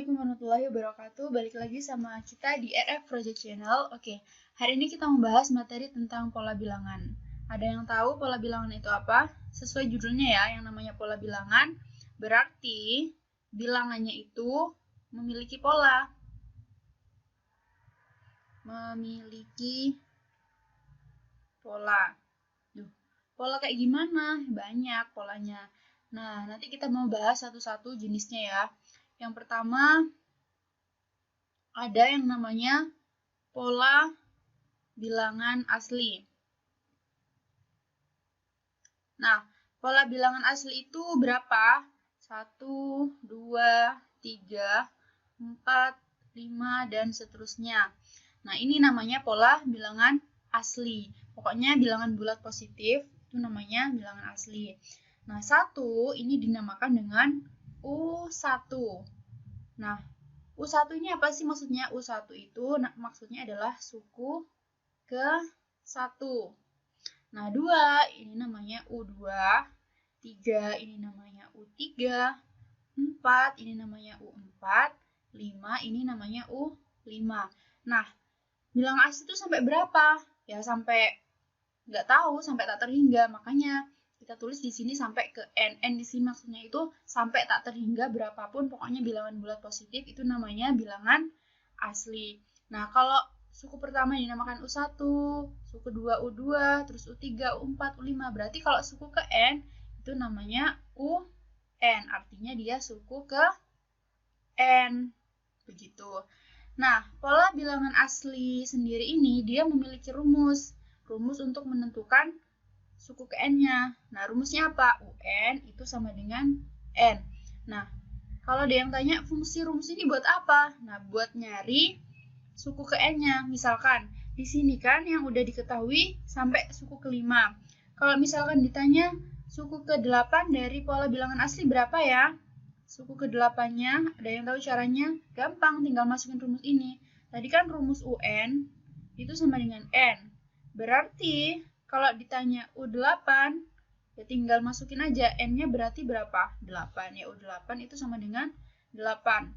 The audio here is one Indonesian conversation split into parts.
Assalamualaikum warahmatullahi wabarakatuh. Balik lagi sama kita di RF Project Channel. Oke, hari ini kita membahas materi tentang pola bilangan. Ada yang tahu pola bilangan itu apa? Sesuai judulnya ya, yang namanya pola bilangan berarti bilangannya itu memiliki pola. Memiliki pola. Pola kayak gimana? Banyak polanya. Nah, nanti kita mau bahas satu-satu jenisnya ya. Yang pertama, ada yang namanya pola bilangan asli. Nah, pola bilangan asli itu berapa? 1, 2, 3, 4, 5, dan seterusnya. Nah, ini namanya pola bilangan asli. Pokoknya bilangan bulat positif itu namanya bilangan asli. Nah, 1 ini dinamakan dengan U1. Nah, U1 ini apa sih maksudnya? U1 itu maksudnya adalah suku ke-1. Nah, 2 ini namanya U2, 3 ini namanya U3, 4 ini namanya U4, 5 ini namanya U5. Nah, bilangan asli itu sampai berapa? Ya, sampai nggak tahu, sampai tak terhingga. Makanya kita tulis di sini sampai ke n. N di sini maksudnya itu sampai tak terhingga berapapun, pokoknya bilangan bulat positif itu namanya bilangan asli. Nah, kalau suku pertama dinamakan U1, suku 2 U2, terus U3, U4, U5. Berarti kalau suku ke N itu namanya UN, artinya dia suku ke N. Begitu. Nah, pola bilangan asli sendiri ini dia memiliki rumus. Rumus untuk menentukan suku ke N-nya. Nah, rumusnya apa? UN itu sama dengan N. Nah, kalau ada yang tanya fungsi rumus ini buat apa? Nah, buat nyari suku ke N-nya. Misalkan, di sini kan yang udah diketahui sampai suku ke-5. Kalau misalkan ditanya suku ke-8 dari pola bilangan asli berapa ya? Suku ke-8-nya, ada yang tahu caranya? Gampang, tinggal masukin rumus ini. Tadi kan rumus UN itu sama dengan N. Berarti kalau ditanya U8, ya tinggal masukin aja. N-nya berarti berapa? 8. Ya U8 itu sama dengan 8.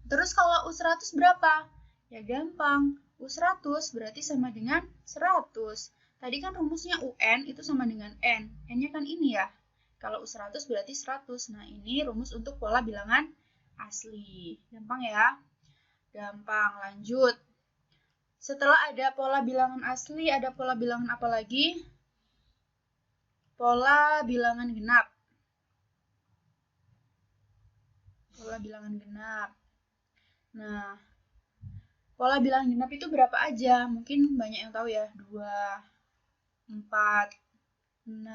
Terus kalau U100 berapa? Ya gampang. U100 berarti sama dengan 100. Tadi kan rumusnya UN itu sama dengan N. N-nya kan ini ya. Kalau U100 berarti 100. Nah, ini rumus untuk pola bilangan asli. Gampang ya? Gampang. Lanjut. Setelah ada pola bilangan asli, ada pola bilangan apa lagi? Pola bilangan genap. Pola bilangan genap. Nah, pola bilangan genap itu berapa aja? Mungkin banyak yang tahu ya. 2, 4, 6,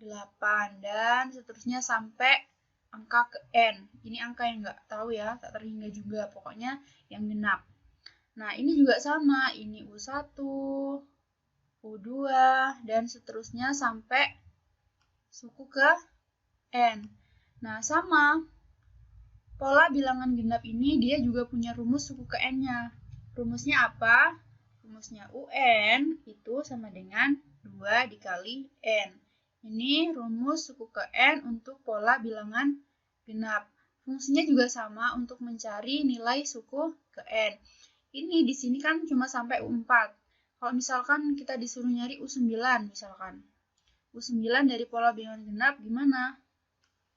8, dan seterusnya sampai angka ke N. Ini angka yang nggak tahu ya, tak terhingga juga. Pokoknya yang genap. Nah, ini juga sama. Ini U1, U2, dan seterusnya sampai suku ke N. Nah, sama. Pola bilangan genap ini dia juga punya rumus suku ke N-nya. Rumusnya apa? Rumusnya UN itu sama dengan 2 dikali N. Ini rumus suku ke N untuk pola bilangan genap. Fungsinya juga sama untuk mencari nilai suku ke N. Ini di sini kan cuma sampai U4. Kalau misalkan kita disuruh nyari U9 misalkan. U9 dari pola bilangan genap gimana?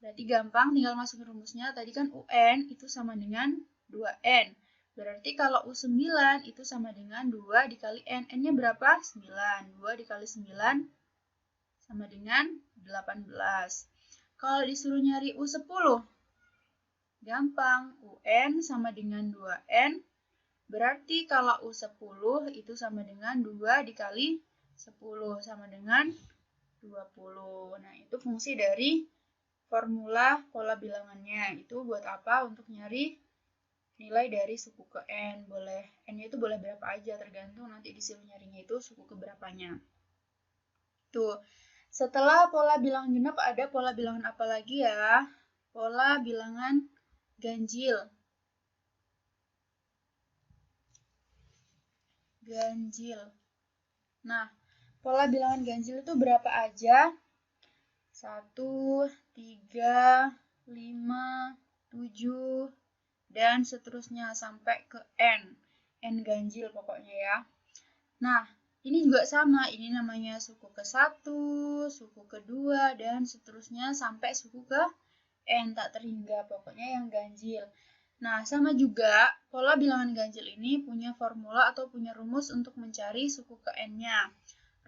Berarti gampang, tinggal masukin rumusnya. Tadi kan UN itu sama dengan 2N. Berarti kalau U9 itu sama dengan 2 dikali N. N-nya berapa? 9. 2 dikali 9 sama dengan 18. Kalau disuruh nyari U10, gampang. UN sama dengan 2N. Berarti kalau U10 itu sama dengan 2 dikali 10 sama dengan 20. Nah, itu fungsi dari formula pola bilangannya. Itu buat apa? Untuk nyari nilai dari suku ke N. Boleh N-nya itu boleh berapa aja, tergantung nanti disuruh nyarinya itu suku ke berapanya. Tuh. Setelah pola bilangan genap ada pola bilangan apa lagi ya? Pola bilangan ganjil. Ganjil. Nah, pola bilangan ganjil itu berapa aja? 1, 3, 5, 7, dan seterusnya sampai ke N ganjil pokoknya ya. Nah, ini juga sama, ini namanya suku ke-1, suku ke-2, dan seterusnya sampai suku ke N tak terhingga, pokoknya yang ganjil. Nah, sama juga pola bilangan ganjil ini punya formula atau punya rumus untuk mencari suku ke N-nya.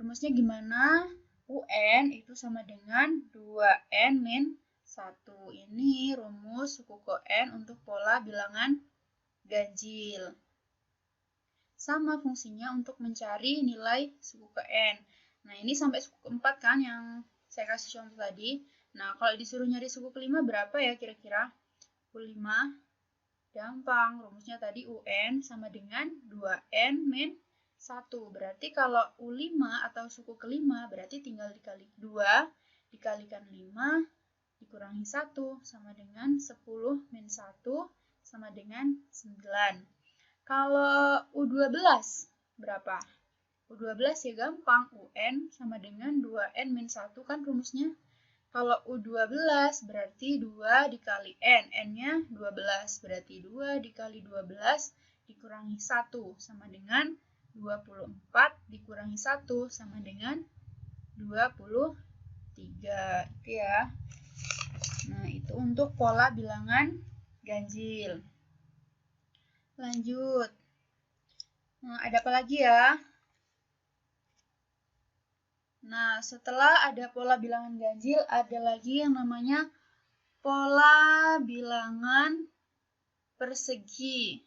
Rumusnya gimana? UN itu sama dengan 2N min 1. Ini rumus suku ke N untuk pola bilangan ganjil. Sama fungsinya untuk mencari nilai suku ke N. Nah, ini sampai suku ke-4 kan yang saya kasih contoh tadi. Nah, kalau disuruh nyari suku ke-5 berapa ya kira-kira? U5 gampang. Rumusnya tadi UN sama dengan 2N min 1. Berarti kalau U5 atau suku ke-5 berarti tinggal dikali 2 dikalikan 5 dikurangi 1 sama dengan 10 min 1 sama dengan 9. Kalau U12 berapa? U12 ya gampang, UN sama dengan 2N min 1 kan rumusnya. Kalau U12 berarti 2 dikali N, N-nya 12, berarti 2 dikali 12 dikurangi 1 sama dengan 24, dikurangi 1 sama dengan 23, itu ya. Nah, itu untuk pola bilangan ganjil. Lanjut. Nah, ada apa lagi ya? Nah, setelah ada pola bilangan ganjil, ada lagi yang namanya pola bilangan persegi.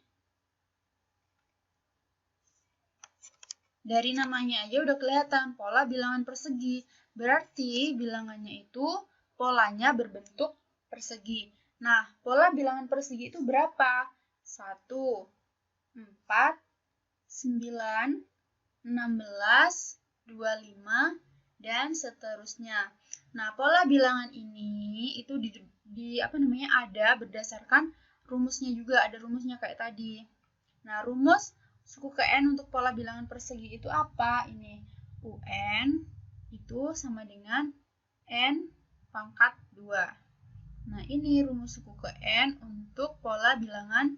Dari namanya aja udah kelihatan, pola bilangan persegi. Berarti bilangannya itu polanya berbentuk persegi. Nah, pola bilangan persegi itu berapa? 1, 4, 9, 16, 25, dan seterusnya. Nah, pola bilangan ini itu ada berdasarkan rumusnya juga, ada rumusnya kayak tadi. Nah, rumus suku ke N untuk pola bilangan persegi itu apa? Ini UN itu sama dengan N pangkat 2. Nah, ini rumus suku ke N untuk pola bilangan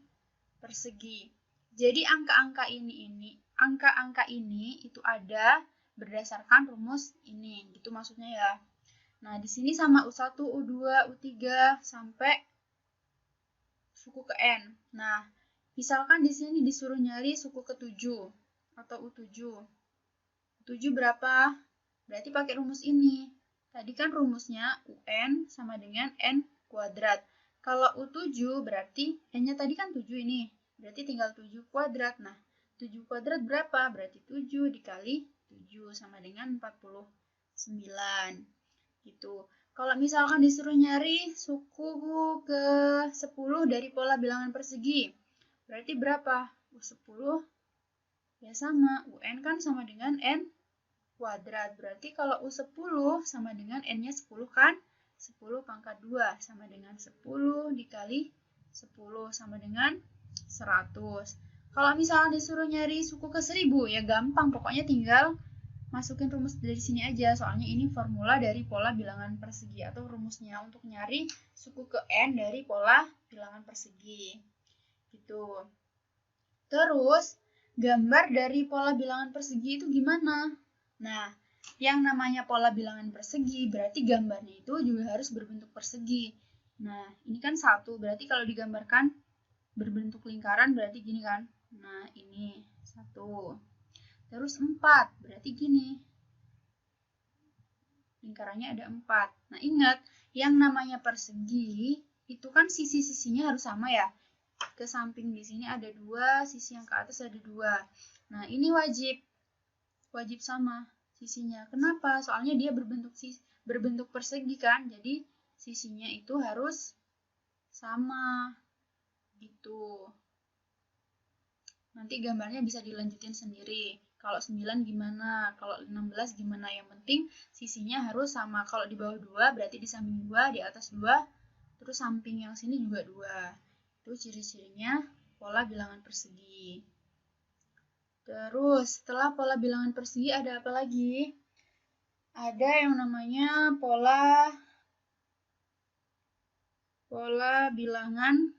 persegi. Jadi angka-angka ini itu ada berdasarkan rumus ini, gitu maksudnya ya. Nah, di sini sama U1, U2, U3 sampai suku ke N. Nah, misalkan di sini disuruh nyari suku ke-7 atau U7. U7 berapa? Berarti pakai rumus ini. Tadi kan rumusnya UN sama dengan N kuadrat. Kalau U7 berarti N-nya tadi kan 7 ini. Berarti tinggal 7 kuadrat. Nah, 7 kuadrat berapa? Berarti 7 dikali 7 sama dengan 49. Gitu. Kalau misalkan disuruh nyari suku ke-10 dari pola bilangan persegi, berarti berapa? U10 ya sama. UN kan sama dengan N kuadrat. Berarti kalau U10 sama dengan N-nya 10 kan? 10 pangkat 2 sama dengan 10 dikali 10 sama dengan 100. Kalau misalnya disuruh nyari suku ke-1000 ya gampang, pokoknya tinggal masukin rumus dari sini aja. Soalnya ini formula dari pola bilangan persegi atau rumusnya untuk nyari suku ke N dari pola bilangan persegi. Gitu. Terus, gambar dari pola bilangan persegi itu gimana? Nah, yang namanya pola bilangan persegi berarti gambarnya itu juga harus berbentuk persegi. Nah, ini kan 1, berarti kalau digambarkan berbentuk lingkaran berarti gini kan. Nah, ini 1. Terus 4, berarti gini. Lingkarannya ada 4. Nah, ingat, yang namanya persegi itu kan sisi-sisinya harus sama ya. Ke samping di sini ada 2, sisi yang ke atas ada 2. Nah, ini wajib sama sisinya. Kenapa? Soalnya dia berbentuk persegi kan. Jadi sisinya itu harus sama. Gitu. Nanti gambarnya bisa dilanjutin sendiri. Kalau 9 gimana? Kalau 16 gimana? Yang penting sisinya harus sama. Kalau di bawah 2 berarti di samping 2, di atas 2, terus samping yang sini juga 2. Itu ciri-cirinya pola bilangan persegi. Terus, setelah pola bilangan persegi ada apa lagi? Ada yang namanya pola bilangan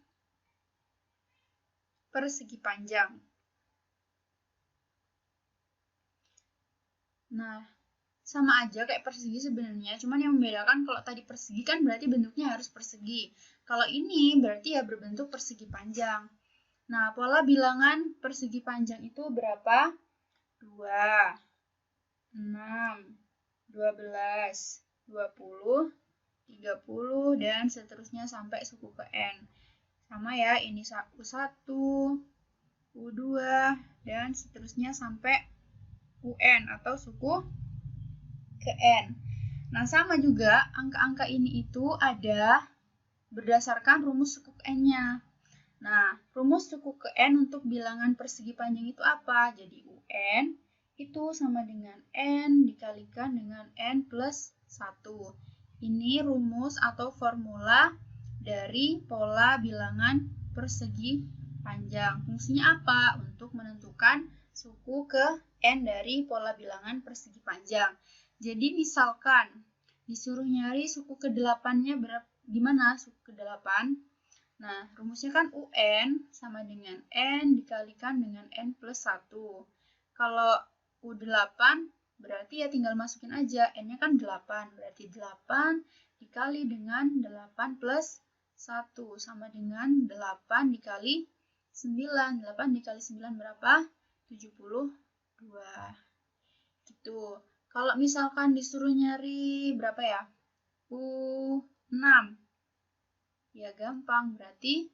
persegi panjang. Nah, sama aja kayak persegi sebenarnya, cuman yang membedakan kalau tadi persegi kan berarti bentuknya harus persegi. Kalau ini berarti ya berbentuk persegi panjang. Nah, pola bilangan persegi panjang itu berapa? 2, 6, 12, 20, 30, dan seterusnya sampai suku ke N. Sama ya, ini U1, U2, dan seterusnya sampai UN atau suku ke N. Nah, sama juga angka-angka ini itu ada berdasarkan rumus suku ke N-nya. Nah, rumus suku ke N untuk bilangan persegi panjang itu apa? Jadi UN itu sama dengan N dikalikan dengan N plus 1. Ini rumus atau formula dari pola bilangan persegi panjang. Fungsinya apa? Untuk menentukan suku ke N dari pola bilangan persegi panjang. Jadi misalkan disuruh nyari suku ke-8-nya gimana suku ke-8? Nah, rumusnya kan UN sama dengan N dikalikan dengan N plus 1. Kalau U8 berarti ya tinggal masukin aja, N-nya kan 8, berarti 8 dikali dengan 8 plus 1 sama dengan 8 dikali 9. 8 dikali 9 berapa? 72. Gitu. Kalau misalkan disuruh nyari berapa ya? U6. Ya gampang, berarti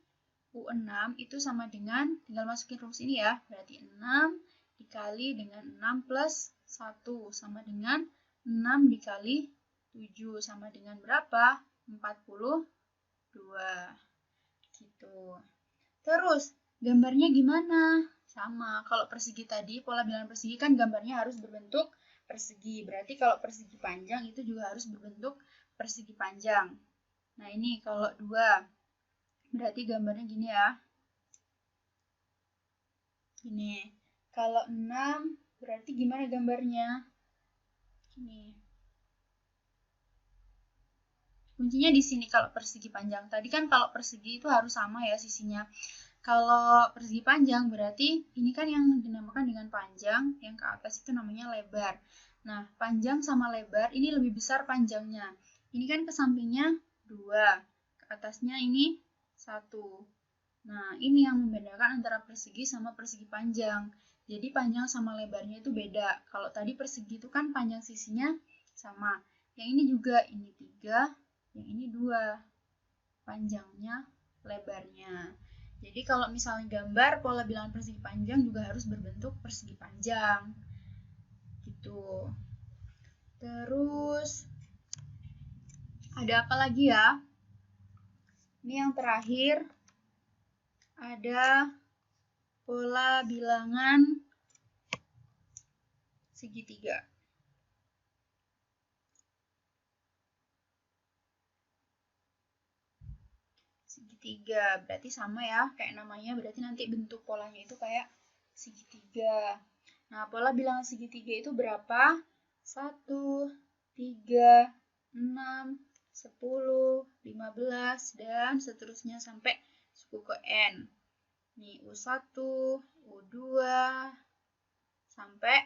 U6 itu sama dengan, tinggal masukin rumus ini ya, berarti 6 dikali dengan 6 plus 1 sama dengan 6 dikali 7 sama dengan berapa? 42. Gitu. Terus, gambarnya gimana? Sama, kalau persegi tadi, pola bilangan persegi kan gambarnya harus berbentuk persegi. Berarti kalau persegi panjang itu juga harus berbentuk persegi panjang. Nah, ini kalau 2, berarti gambarnya gini ya. Gini. Kalau 6, berarti gimana gambarnya? Gini. Kuncinya di sini kalau persegi panjang. Tadi kan kalau persegi itu harus sama ya sisinya. Kalau persegi panjang berarti ini kan yang dinamakan dengan panjang, yang ke atas itu namanya lebar. Nah, panjang sama lebar ini lebih besar panjangnya. Ini kan ke sampingnya 2, ke atasnya ini 1. Nah, ini yang membedakan antara persegi sama persegi panjang. Jadi panjang sama lebarnya itu beda. Kalau tadi persegi itu kan panjang sisinya sama. Yang ini juga, ini 3, yang ini 2. Panjangnya, lebarnya. Jadi kalau misalnya gambar pola bilangan persegi panjang juga harus berbentuk persegi panjang. Gitu. Terus ada apa lagi ya? Ini yang terakhir ada pola bilangan segitiga. Segitiga berarti sama ya, kayak namanya berarti nanti bentuk polanya itu kayak segitiga. Nah, pola bilangan segitiga itu berapa? 1, 3, 6, 10, 15, dan seterusnya sampai suku ke N. Nih, U1, U2, sampai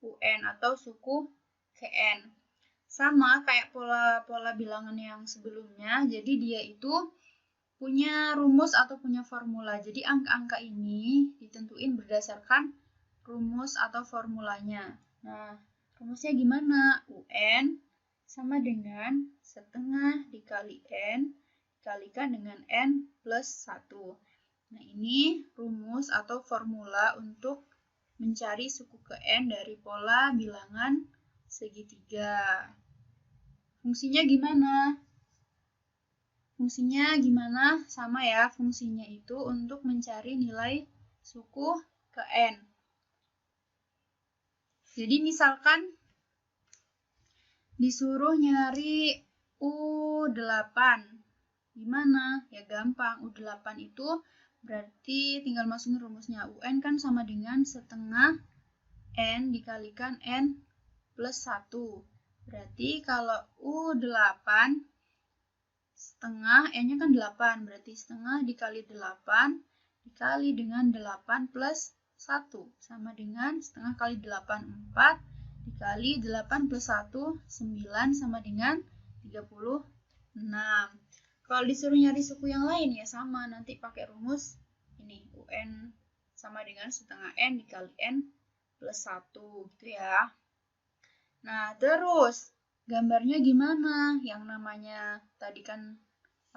UN atau suku ke N. Sama kayak pola-pola bilangan yang sebelumnya, jadi dia itu punya rumus atau punya formula. Jadi angka-angka ini ditentuin berdasarkan rumus atau formulanya. Nah, rumusnya gimana? UN sama dengan setengah dikali N dikalikan dengan N plus 1. Nah, ini rumus atau formula untuk mencari suku ke N dari pola bilangan segitiga. Fungsinya gimana? Fungsinya gimana? Sama ya, fungsinya itu untuk mencari nilai suku ke N. Jadi misalkan disuruh nyari U8. Gimana? Ya gampang, U8 itu berarti tinggal masukin rumusnya. UN kan sama dengan setengah N dikalikan N plus 1. Berarti kalau U8 setengah, N-nya kan 8, berarti setengah dikali 8 dikali dengan 8 plus 1 sama dengan setengah kali 8, 4 dikali 8 plus 1, 9 sama dengan 36. Kalau disuruh nyari suku yang lain ya sama, nanti pakai rumus ini, UN sama dengan setengah N dikali N plus 1 gitu ya. Nah, terus gambarnya gimana? Yang namanya tadi kan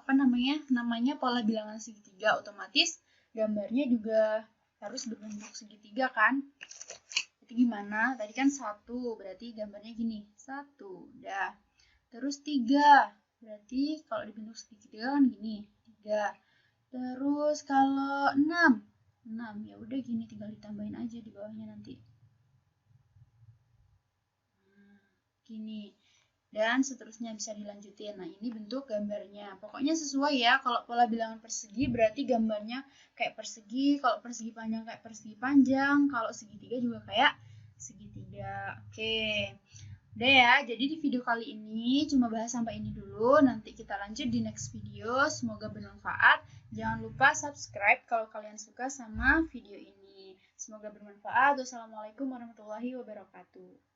namanya pola bilangan segitiga, otomatis gambarnya juga harus berbentuk segitiga kan? Jadi gimana? Tadi kan 1, berarti gambarnya gini. 1, dah. Terus 3, berarti kalau dibentuk segitiga kan gini. 3. Terus kalau 6, ya udah gini, tinggal ditambahin aja di bawahnya nanti. Gini. Dan seterusnya bisa dilanjutin. Nah, ini bentuk gambarnya. Pokoknya sesuai ya. Kalau pola bilangan persegi berarti gambarnya kayak persegi. Kalau persegi panjang kayak persegi panjang. Kalau segitiga juga kayak segitiga. Oke. Udah ya. Jadi di video kali ini cuma bahas sampai ini dulu. Nanti kita lanjut di next video. Semoga bermanfaat. Jangan lupa subscribe kalau kalian suka sama video ini. Semoga bermanfaat. Wassalamualaikum warahmatullahi wabarakatuh.